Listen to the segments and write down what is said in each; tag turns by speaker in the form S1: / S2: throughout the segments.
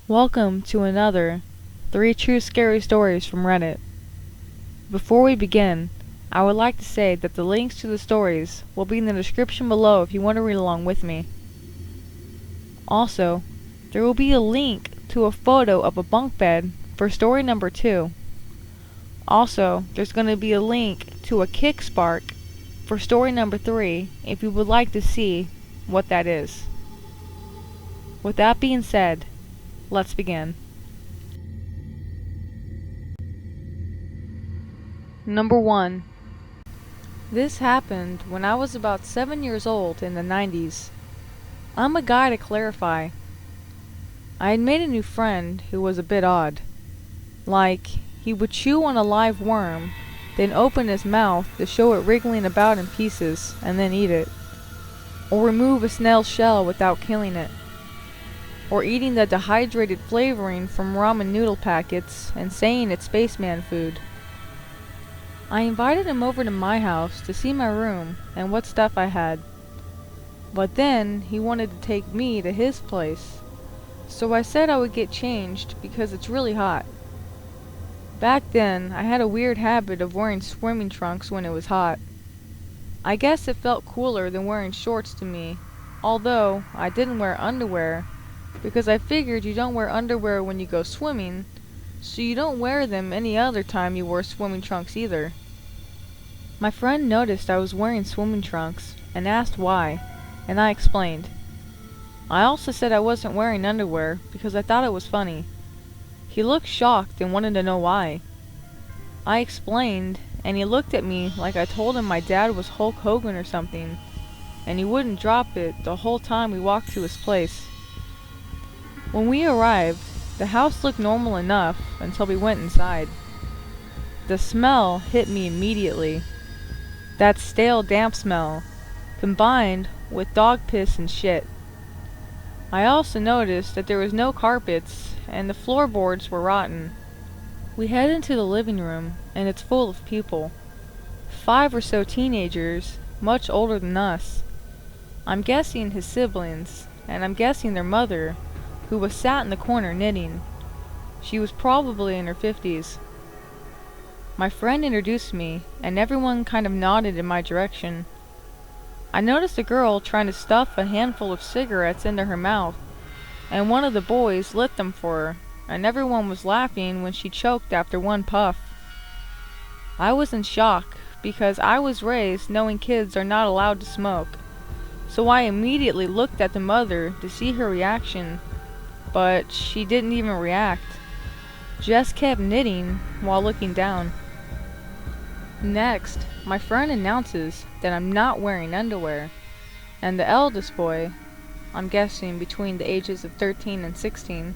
S1: Welcome to another 3 True Scary Stories from Reddit. Before we begin, I would like to say that the links to the stories will be in the description below if you want to read along with me. Also, there will be a link to a photo of a bunk bed for story number 2. Also, there's going to be a link to a kick spark for story number 3 if you would like to see what that is. With that being said, let's begin. Number 1. This happened when I was about 7 years old in the 90s. I'm a guy to clarify. I had made a new friend who was a bit odd. Like, he would chew on a live worm, then open his mouth to show it wriggling about in pieces, and then eat it. Or remove a snail's shell without killing it. Or eating the dehydrated flavoring from ramen noodle packets and saying it's spaceman food. I invited him over to my house to see my room and what stuff I had. But then he wanted to take me to his place, so I said I would get changed because it's really hot. Back then, I had a weird habit of wearing swimming trunks when it was hot. I guess it felt cooler than wearing shorts to me, although I didn't wear underwear, because I figured you don't wear underwear when you go swimming, so you don't wear them any other time you wear swimming trunks either. My friend noticed I was wearing swimming trunks and asked why, and I explained. I also said I wasn't wearing underwear because I thought it was funny. He looked shocked and wanted to know why. I explained, and he looked at me like I told him my dad was Hulk Hogan or something, and he wouldn't drop it the whole time we walked to his place. When we arrived, the house looked normal enough until we went inside. The smell hit me immediately. That stale, damp smell, combined with dog piss and shit. I also noticed that there was no carpets, and the floorboards were rotten. We head into the living room, and it's full of people. 5 or so teenagers, much older than us. I'm guessing his siblings, and I'm guessing their mother, who was sat in the corner knitting. She was probably in her 50s. My friend introduced me, and everyone kind of nodded in my direction. I noticed a girl trying to stuff a handful of cigarettes into her mouth, and one of the boys lit them for her, and everyone was laughing when she choked after one puff. I was in shock, because I was raised knowing kids are not allowed to smoke, so I immediately looked at the mother to see her reaction. But she didn't even react, just kept knitting while looking down. Next, my friend announces that I'm not wearing underwear, and the eldest boy, I'm guessing between the ages of 13 and 16,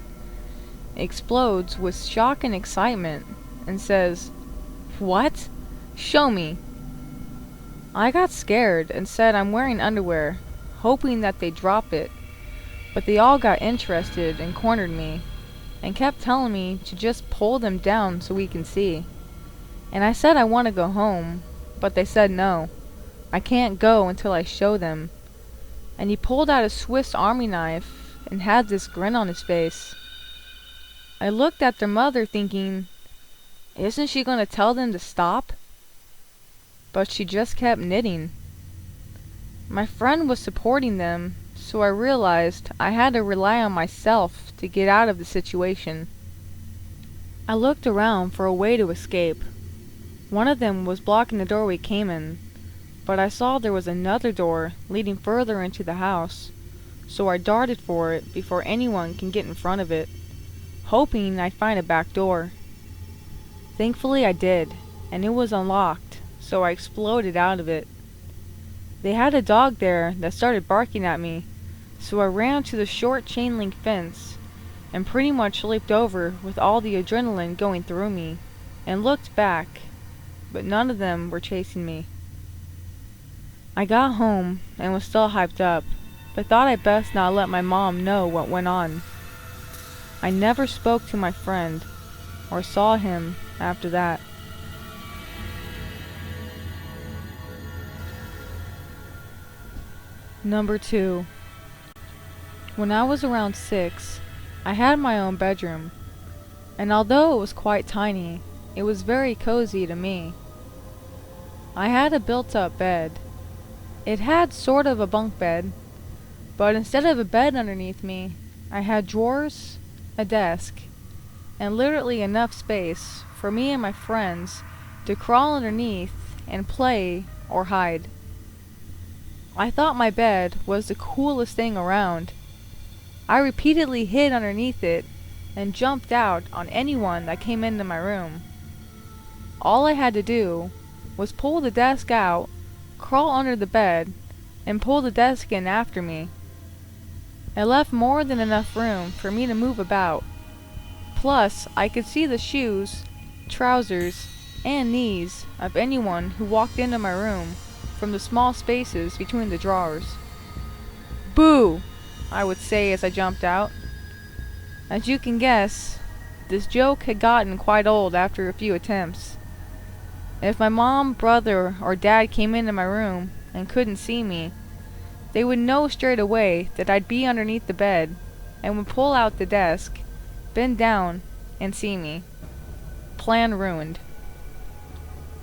S1: explodes with shock and excitement and says, "What? Show me." I got scared and said I'm wearing underwear, hoping that they'd drop it. But they all got interested and cornered me, and kept telling me to just pull them down so we can see. And I said I want to go home, but they said no, I can't go until I show them. And he pulled out a Swiss Army knife and had this grin on his face. I looked at their mother thinking, isn't she going to tell them to stop? But she just kept knitting. My friend was supporting them, so I realized I had to rely on myself to get out of the situation. I looked around for a way to escape. One of them was blocking the door we came in, but I saw there was another door leading further into the house, so I darted for it before anyone can get in front of it, hoping I'd find a back door. Thankfully I did, and it was unlocked, so I exploded out of it. They had a dog there that started barking at me, so I ran to the short chain link fence and pretty much leaped over with all the adrenaline going through me, and looked back, but none of them were chasing me. I got home and was still hyped up, but thought I'd best not let my mom know what went on. I never spoke to my friend or saw him after that. Number 2. When I was around 6, I had my own bedroom, and although it was quite tiny, it was very cozy to me. I had a built-up bed. It had sort of a bunk bed, but instead of a bed underneath me, I had drawers, a desk, and literally enough space for me and my friends to crawl underneath and play or hide. I thought my bed was the coolest thing around. I repeatedly hid underneath it and jumped out on anyone that came into my room. All I had to do was pull the desk out, crawl under the bed, and pull the desk in after me. It left more than enough room for me to move about. Plus, I could see the shoes, trousers, and knees of anyone who walked into my room from the small spaces between the drawers. "Boo!" I would say as I jumped out. As you can guess, this joke had gotten quite old after a few attempts. If my mom, brother, or dad came into my room and couldn't see me, they would know straight away that I'd be underneath the bed and would pull out the desk, bend down, and see me. Plan ruined.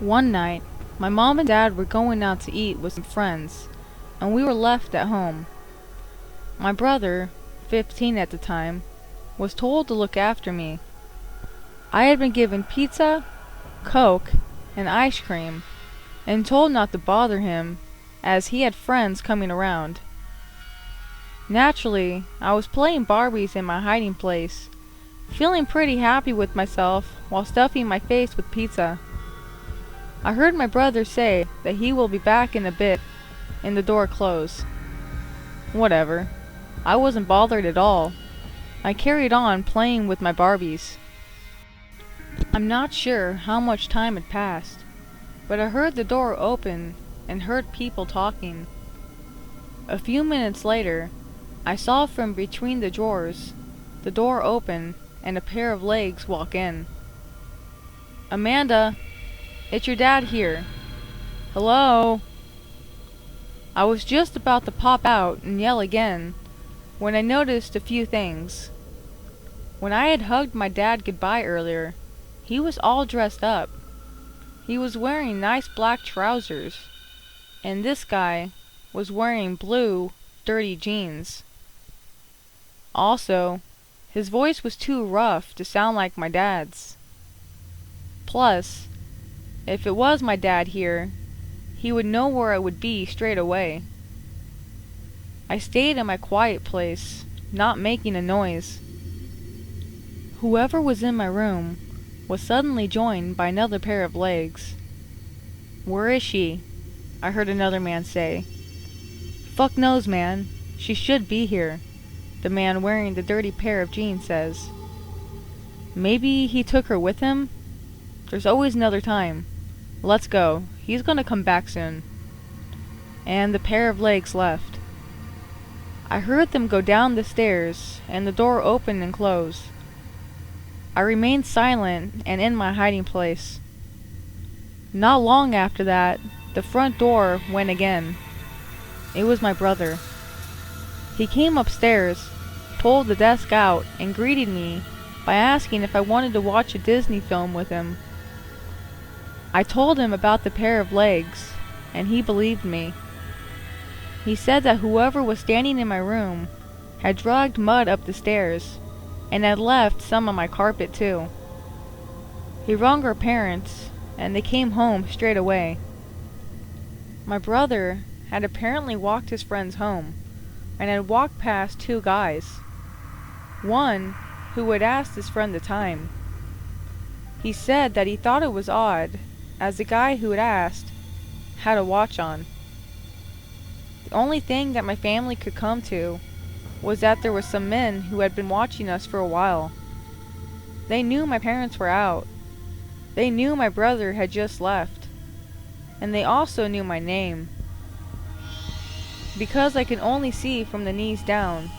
S1: One night, my mom and dad were going out to eat with some friends, and we were left at home. My brother, 15 at the time, was told to look after me. I had been given pizza, Coke, and ice cream, and told not to bother him, as he had friends coming around. Naturally, I was playing Barbies in my hiding place, feeling pretty happy with myself while stuffing my face with pizza. I heard my brother say that he will be back in a bit, and the door closed. Whatever. I wasn't bothered at all. I carried on playing with my Barbies. I'm not sure how much time had passed, but I heard the door open and heard people talking. A few minutes later, I saw from between the drawers the door open and a pair of legs walk in. "Amanda, it's your dad here. Hello?" I was just about to pop out and yell again when I noticed a few things. When I had hugged my dad goodbye earlier, he was all dressed up. He was wearing nice black trousers, and this guy was wearing blue, dirty jeans. Also, his voice was too rough to sound like my dad's. Plus, if it was my dad here, he would know where I would be straight away. I stayed in my quiet place, not making a noise. Whoever was in my room was suddenly joined by another pair of legs. "Where is she?" I heard another man say. "Fuck knows, man. She should be here," the man wearing the dirty pair of jeans says. "Maybe he took her with him? There's always another time. Let's go. He's gonna come back soon." And the pair of legs left. I heard them go down the stairs, and the door open and close. I remained silent and in my hiding place. Not long after that, the front door went again. It was my brother. He came upstairs, pulled the desk out, and greeted me by asking if I wanted to watch a Disney film with him. I told him about the pair of legs, and he believed me. He said that whoever was standing in my room had dragged mud up the stairs, and had left some on my carpet too. He rung our parents, and they came home straight away. My brother had apparently walked his friends home, and had walked past two guys. One who had asked his friend the time. He said that he thought it was odd, as the guy who had asked had a watch on. The only thing that my family could come to was that there were some men who had been watching us for a while. They knew my parents were out. They knew my brother had just left. And they also knew my name. Because I could only see from the knees down,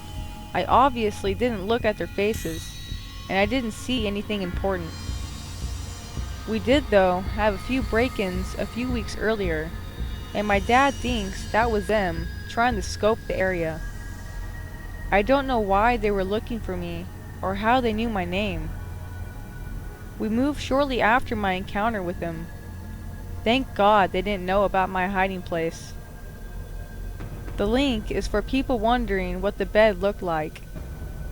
S1: I obviously didn't look at their faces, and I didn't see anything important. We did, though, have a few break-ins a few weeks earlier, and my dad thinks that was them trying to scope the area. I don't know why they were looking for me, or how they knew my name. We moved shortly after my encounter with them. Thank God they didn't know about my hiding place. The link is for people wondering what the bed looked like.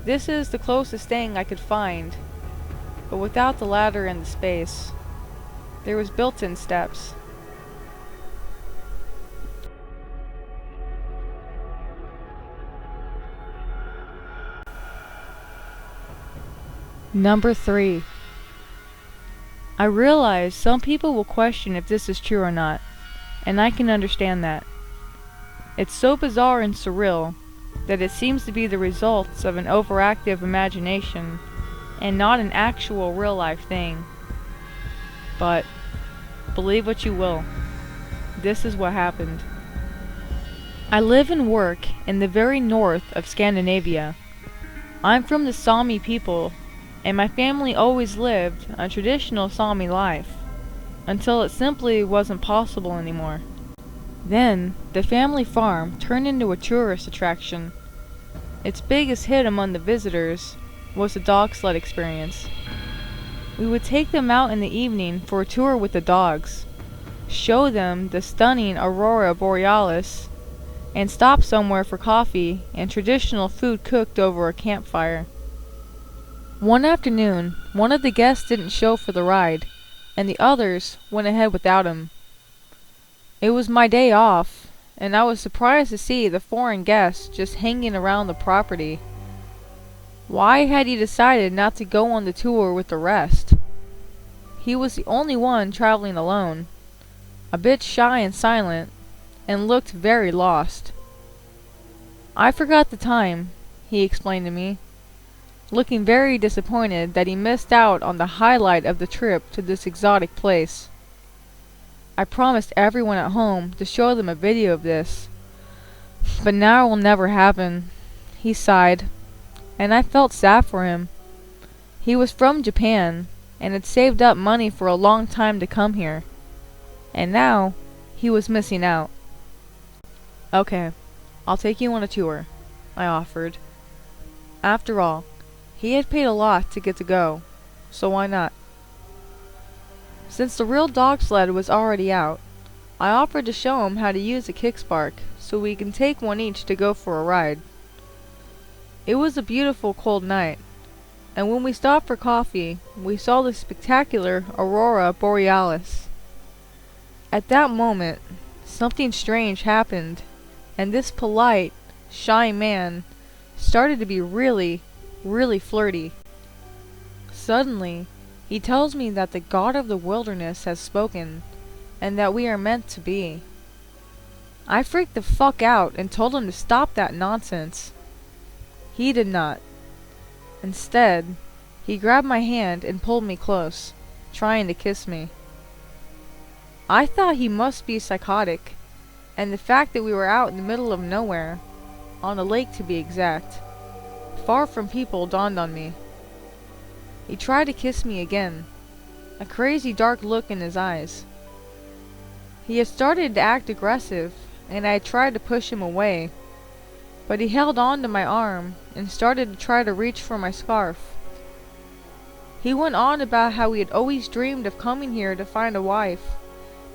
S1: This is the closest thing I could find, but without the ladder and the space. There was built-in steps. Number 3. I realize some people will question if this is true or not, and I can understand that. It's so bizarre and surreal that it seems to be the results of an overactive imagination and not an actual real-life thing. But, believe what you will, this is what happened. I live and work in the very north of Scandinavia. I'm from the Sami people, and my family always lived a traditional Sami life, until it simply wasn't possible anymore. Then, the family farm turned into a tourist attraction. Its biggest hit among the visitors was the dog sled experience. We would take them out in the evening for a tour with the dogs, show them the stunning aurora borealis, and stop somewhere for coffee and traditional food cooked over a campfire. One afternoon, one of the guests didn't show for the ride, and the others went ahead without him. It was my day off, and I was surprised to see the foreign guest just hanging around the property. Why had he decided not to go on the tour with the rest? He was the only one traveling alone, a bit shy and silent, and looked very lost. I forgot the time, he explained to me, looking very disappointed that he missed out on the highlight of the trip to this exotic place. I promised everyone at home to show them a video of this, but now it will never happen. He sighed, and I felt sad for him. He was from Japan, and had saved up money for a long time to come here, and now he was missing out. Okay, I'll take you on a tour, I offered. After all, he had paid a lot to get to go, so why not? Since the real dog sled was already out, I offered to show him how to use a kickspark so we can take one each to go for a ride. It was a beautiful cold night, and when we stopped for coffee, we saw the spectacular aurora borealis. At that moment, something strange happened, and this polite, shy man started to be really flirty. Suddenly, he tells me that the god of the wilderness has spoken, and that we are meant to be. I freaked the fuck out and told him to stop that nonsense. He did not. Instead, he grabbed my hand and pulled me close, trying to kiss me. I thought he must be psychotic, and the fact that we were out in the middle of nowhere, on a lake to be exact, far from people, dawned on me. He tried to kiss me again, a crazy dark look in his eyes. He had started to act aggressive, and I had tried to push him away, but he held on to my arm and started to try to reach for my scarf. He went on about how he had always dreamed of coming here to find a wife,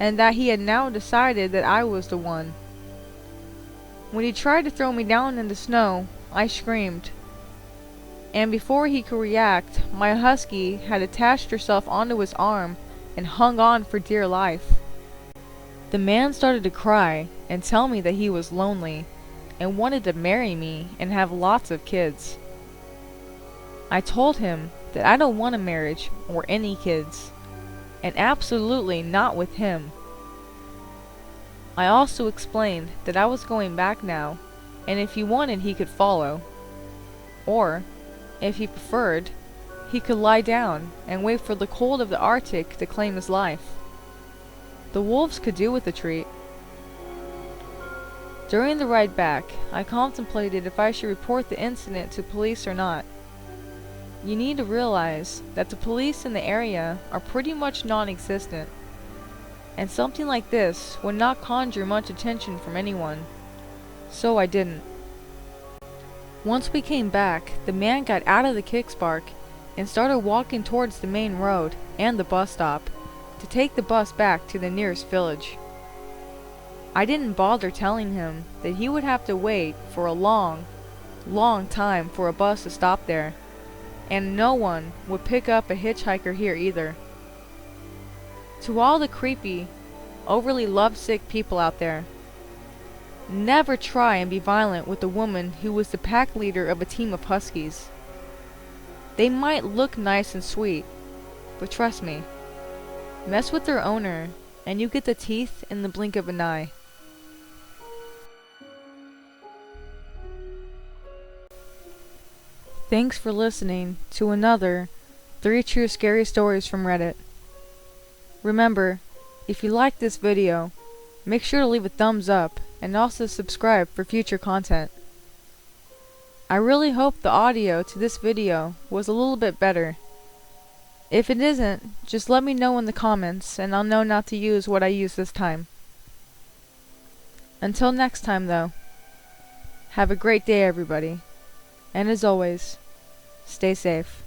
S1: and that he had now decided that I was the one. When he tried to throw me down in the snow, I screamed. And before he could react, my husky had attached herself onto his arm and hung on for dear life. The man started to cry and tell me that he was lonely and wanted to marry me and have lots of kids. I told him that I don't want a marriage or any kids, and absolutely not with him. I also explained that I was going back now, and if he wanted he could follow. Or, if he preferred, he could lie down and wait for the cold of the Arctic to claim his life. The wolves could do with a treat. During the ride back, I contemplated if I should report the incident to police or not. You need to realize that the police in the area are pretty much non-existent, and something like this would not conjure much attention from anyone, so I didn't. Once we came back, the man got out of the kickspark and started walking towards the main road and the bus stop to take the bus back to the nearest village. I didn't bother telling him that he would have to wait for a long time for a bus to stop there, and no one would pick up a hitchhiker here either. To all the creepy, overly lovesick people out there, never try and be violent with a woman who was the pack leader of a team of huskies. They might look nice and sweet, but trust me, mess with their owner and you get the teeth in the blink of an eye. Thanks for listening to another 3 True Scary Stories from Reddit. Remember, if you liked this video, make sure to leave a thumbs up and also subscribe for future content. I really hope the audio to this video was a little bit better. If it isn't, just let me know in the comments and I'll know not to use what I used this time. Until next time though, have a great day everybody, and as always, stay safe.